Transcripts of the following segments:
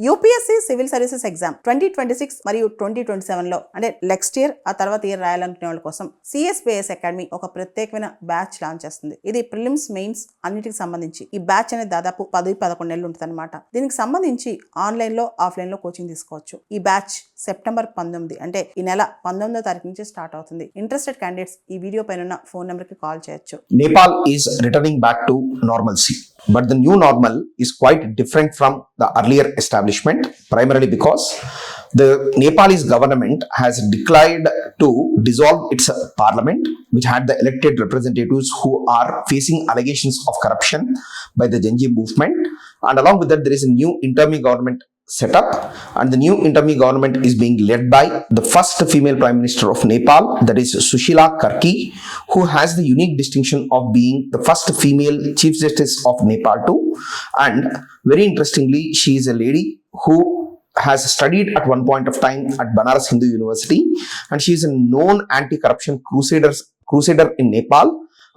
UPSC civil services exam 2026 మరియు 2027లో అంటే next year ఆ తర్వాత ఇయర్ రాయాలనుకునే వాళ్ళ కోసం సిఎస్బిఎస్ అకాడమీ ఒక ప్రత్యేకమైన బ్యాచ్ లాంచ్ చేస్తుంది. ఇది ప్రిలిమ్స్ మెయిన్స్ అన్నిటికి సంబంధించి ఈ బ్యాచ్ అనేది దాదాపు 10-11 నెలలు ఉంటుంది అనమాట. దీనికి సంబంధించి ఆన్లైన్ లో ఆఫ్లైన్ లో కోచింగ్ తీసుకోవచ్చు. ఈ బ్యాచ్ సెప్టెంబర్ 19 అంటే ఈ నెల 19వ తారీఖు నుంచి స్టార్ట్ అవుతుంది. ఇంట్రెస్టెడ్ క్యాండిడేట్స్ ఈ వీడియో పైన ఫోన్ నెంబర్ కి కాల్ చేయొచ్చు. Nepal is returning back to normalcy, but the new normal is quite different from the earlier establishment, primarily because the Nepalese government has declared to dissolve its parliament, which had the elected representatives who are facing allegations of corruption by the 𝐃𝐨𝐰𝐧𝐥𝐨𝐚𝐝 movement, and along with that there is a new interim government set up, and the new interim government is being led by the first female prime minister of Nepal, that is Sushila Karki, who has the unique distinction of being the first female chief justice of Nepal too. And very interestingly, she is a lady who has studied at one point of time at Banaras Hindu University, and she is a known anti-corruption crusader in Nepal,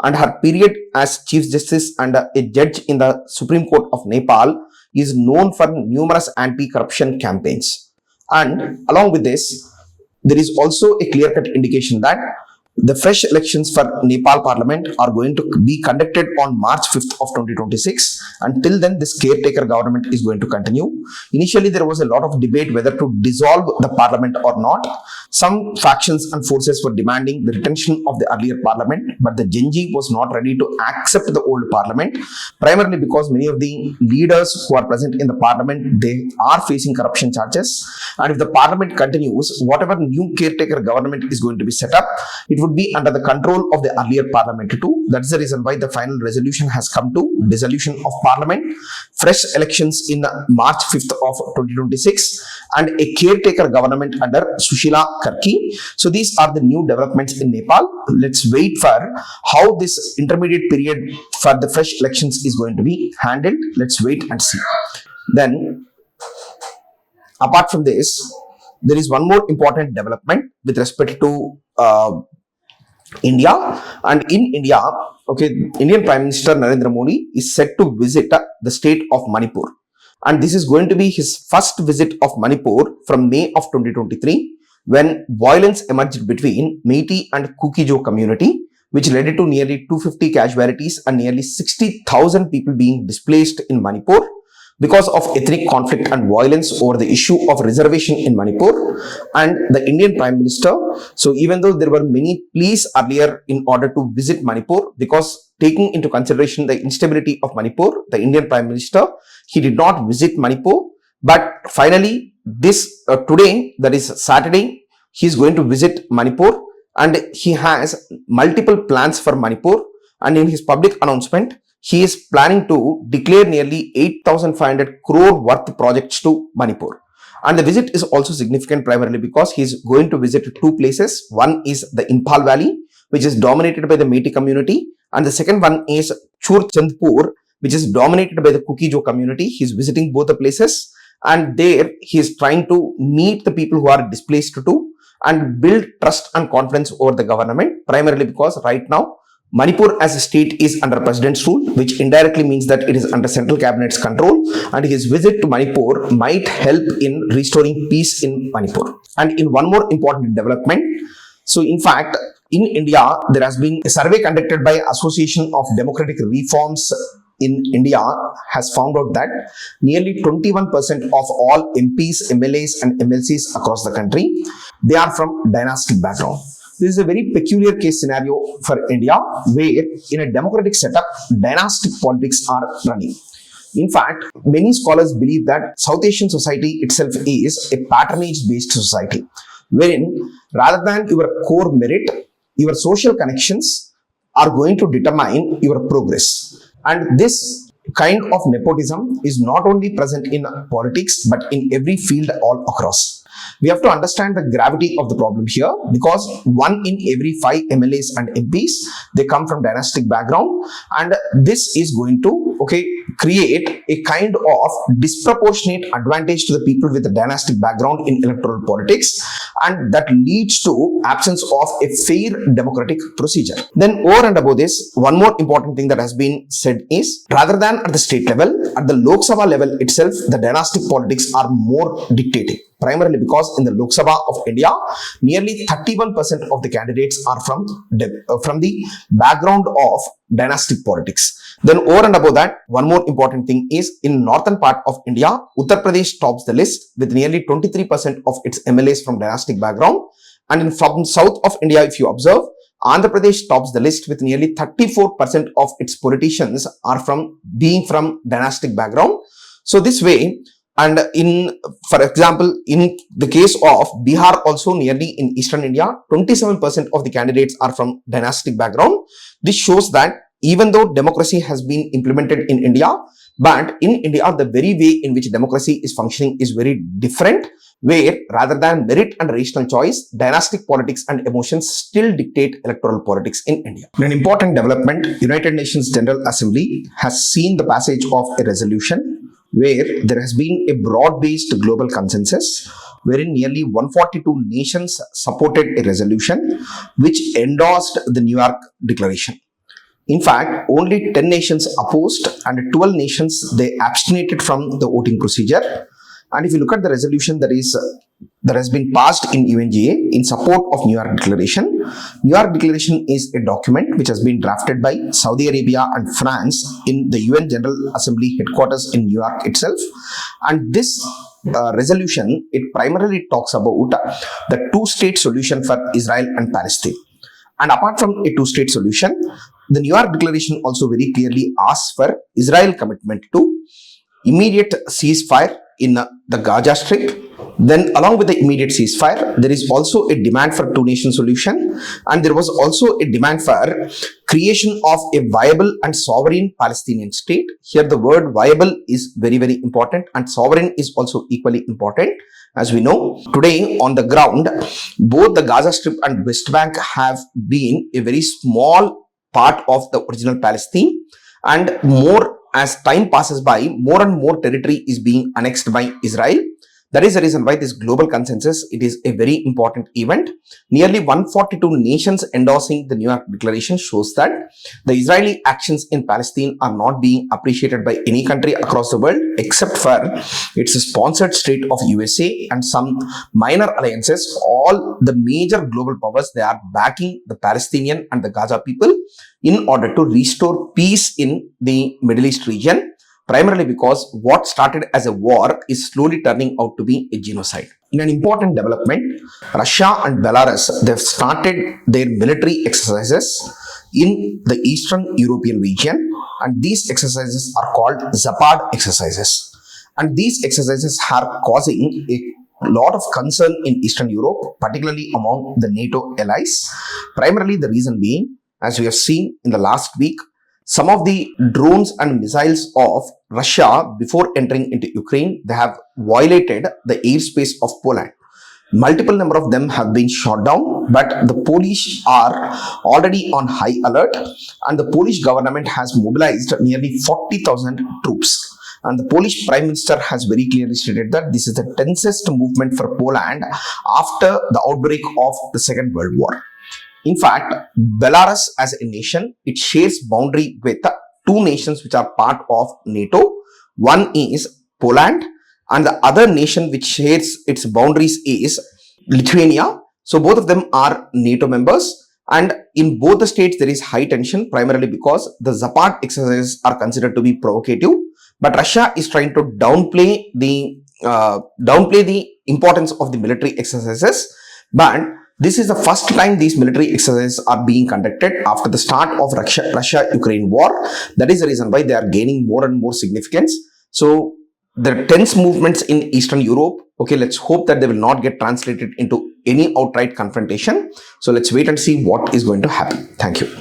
and her period as chief justice and a judge in the Supreme Court of Nepal is known for numerous anti-corruption campaigns. And along with this, there is also a clear-cut indication that the fresh elections for Nepal Parliament are going to be conducted on March 5th of 2026. Until then, this caretaker government is going to continue. Initially, there was a lot of debate whether to dissolve the parliament or not. Some factions and forces were demanding the retention of the earlier parliament, but the 𝐃𝐨𝐰𝐧𝐥𝐨 was not ready to accept the old parliament, primarily because many of the leaders who are present in the parliament, they are facing corruption charges. And if the parliament continues, whatever new caretaker government is going to be set up, it would be under the control of the earlier parliament too. That's the reason why the final resolution has come to dissolution of parliament, fresh elections in March 5th of 2026, and a caretaker government under Sushila Karki. So these are the new developments in Nepal. Let's wait for how this intermediate period for the fresh elections is going to be handled. Let's wait and see. Then, apart from this, there is one more important development with respect to India. And in India, Indian Prime Minister Narendra Modi is set to visit the state of Manipur, and this is going to be his first visit of Manipur from May of 2023, when violence emerged between Meitei and 𝐾𝐞𝐴𝐧𝐥𝐨𝐚𝐝 community, which led to nearly 250 casualties and nearly 60,000 people being displaced in Manipur because of ethnic conflict and violence over the issue of reservation in Manipur. And the Indian Prime Minister, so even though there were many pleas earlier in order to visit Manipur, because taking into consideration the instability of Manipur, the Indian Prime Minister, he did not visit Manipur. But finally, today, that is Saturday, he is going to visit Manipur, and he has multiple plans for Manipur. And in his public announcement, he is planning to declare nearly 8,500 crore worth projects to Manipur. And the visit is also significant primarily because he is going to visit two places. One is the Imphal Valley, which is dominated by the Meitei community, and the second one is Churchandpur, which is dominated by the 𝐾𝐶 community. He is visiting both the places, and there he is trying to meet the people who are displaced too and build trust and confidence over the government, primarily because right now Manipur as a state is under president's rule, which indirectly means that it is under central cabinet's control, and his visit to Manipur might help in restoring peace in Manipur. And in one more important development, so in fact, in India, there has been a survey conducted by Association of Democratic Reforms in India has found out that nearly 21% of all MPs, MLAs and MLCs across the country, they are from dynastic background. This is a very peculiar case scenario for India, where in a democratic setup, dynastic politics are running. In fact, many scholars believe that South Asian society itself is a patronage-based society, wherein rather than your core merit, your social connections are going to determine your progress. And this kind of nepotism is not only present in politics, but in every field all across. We have to understand the gravity of the problem here, because 1 in every 5 MLAs and MPs, they come from dynastic background, and this is going to create a kind of disproportionate advantage to the people with a dynastic background in electoral politics, and that leads to absence of a fair democratic procedure. Then over and above this, one more important thing that has been said is, rather than at the state level, at the Lok Sabha level itself, the dynastic politics are more dictating. Primarily because in the Lok Sabha of India, nearly 31% of the candidates are from the background of dynastic politics. Then over and above that, one more important thing is, in northern part of India, Uttar Pradesh tops the list with nearly 23% of its MLAs from dynastic background. And from south of India, if you observe, Andhra Pradesh tops the list with nearly 34% of its politicians are from dynastic background. So this way, and for example, in the case of Bihar also, nearly in eastern India, 27% of the candidates are from dynastic background. This shows that even though democracy has been implemented in India, but in India, the very way in which democracy is functioning is very different, where rather than merit and rational choice, dynastic politics and emotions still dictate electoral politics in India. In an important development, United Nations General Assembly has seen the passage of a resolution where there has been a broad-based global consensus wherein nearly 142 nations supported a resolution which endorsed the New York Declaration. In fact, only 10 nations opposed and 12 nations, they abstained from the voting procedure. And if you look at the resolution that has been passed in UNGA in support of New York Declaration, New York Declaration is a document which has been drafted by Saudi Arabia and France in the UN General Assembly headquarters in New York itself. And this resolution, it primarily talks about the two-state solution for Israel and Palestine. And apart from a two-state solution, the New York Declaration also very clearly asks for Israel commitment to immediate ceasefire in the Gaza Strip. Then along with the immediate ceasefire, there is also a demand for two-nation solution, and there was also a demand for creation of a viable and sovereign Palestinian state. Here the word viable is very, very important, and sovereign is also equally important. As we know, today on the ground, both the Gaza Strip and West Bank have been a very small part of the original Palestine, and more as time passes by, more and more territory is being annexed by Israel. That is the reason why this global consensus, it is a very important event. Nearly 142 nations endorsing the New York Declaration shows that the Israeli actions in Palestine are not being appreciated by any country across the world except for its sponsored state of USA and some minor alliances. All the major global powers, they are backing the Palestinian and the Gaza people in order to restore peace in the Middle East region. Primarily because what started as a war is slowly turning out to be a genocide. In an important development, Russia and Belarus, they've started their military exercises in the Eastern European region, and these exercises are called Zapad exercises. And these exercises are causing a lot of concern in Eastern Europe, particularly among the NATO allies. Primarily the reason being, as we have seen in the last week, some of the drones and missiles of Russia before entering into Ukraine, they have violated the airspace of Poland. Multiple number of them have been shot down, but the Polish are already on high alert, and the Polish government has mobilized nearly 40,000 troops. And the Polish Prime Minister has very clearly stated that this is the tensest movement for Poland after the outbreak of the Second World War. In fact, Belarus as a nation, it shares boundary with two nations which are part of NATO. One is Poland, and the other nation which shares its boundaries is Lithuania. So both of them are NATO members, and in both the states there is high tension, primarily because the Zapad exercises are considered to be provocative, but Russia is trying to downplay the importance of the military exercises. But this is the first time these military exercises are being conducted after the start of Russia-Ukraine war. That is the reason why they are gaining more and more significance. So there are tense movements in Eastern Europe. Okay, let's hope that they will not get translated into any outright confrontation. So let's wait and see what is going to happen. Thank you.